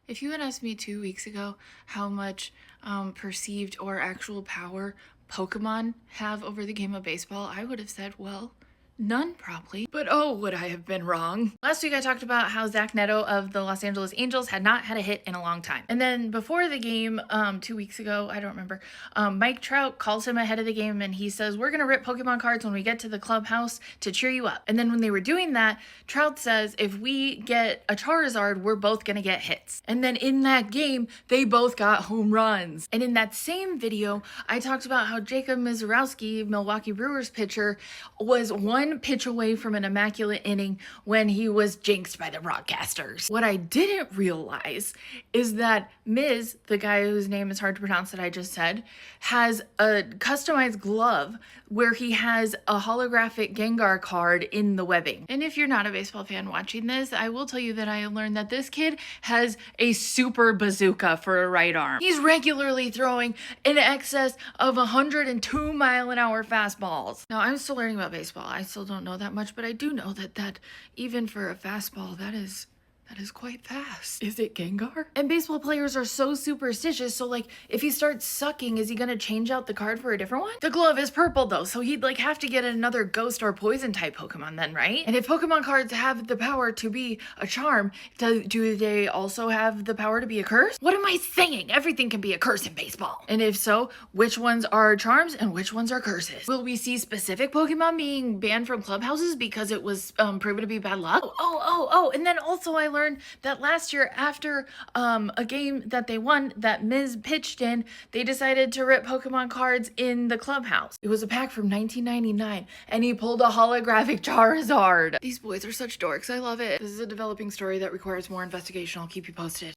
If you had asked me 2 weeks ago how much perceived or actual power Pokemon have over the game of baseball, I would have said, well, none probably. But oh, would I have been wrong. Last week I talked about how Zach Neto of the Los Angeles Angels had not had a hit in a long time. And then before the game, 2 weeks ago, I don't remember, Mike Trout calls him ahead of the game and he says, we're gonna rip Pokemon cards when we get to the clubhouse to cheer you up. And then when they were doing that, Trout says, if we get a Charizard, we're both gonna get hits. And then in that game, they both got home runs. And in that same video, I talked about how Jacob Mizorowski, Milwaukee Brewers pitcher, was one pitch away from an immaculate inning when he was jinxed by the broadcasters. What I didn't realize is that Miz, the guy whose name is hard to pronounce that I just said, has a customized glove where he has a holographic Gengar card in the webbing. And if you're not a baseball fan watching this, I will tell you that I have learned that this kid has a super bazooka for a right arm. He's regularly throwing in excess of 102-mile-an-hour fastballs. Now, I'm still learning about baseball. I still don't know that much, but I do know that even for a fastball, that is quite fast. Is it Gengar? And baseball players are so superstitious, so like, if he starts sucking, is he gonna change out the card for a different one? The glove is purple though, so he'd like have to get another ghost or poison type Pokemon then, right? And if Pokemon cards have the power to be a charm, do they also have the power to be a curse? What am I saying? Everything can be a curse in baseball. And if so, which ones are charms and which ones are curses? Will we see specific Pokemon being banned from clubhouses because it was proven to be bad luck? Oh, and then also I learned that last year after a game that they won that Miz pitched in, they decided to rip Pokemon cards in the clubhouse. It was a pack from 1999 and he pulled a holographic Charizard. These boys are such dorks. I love it. This is a developing story that requires more investigation. I'll keep you posted.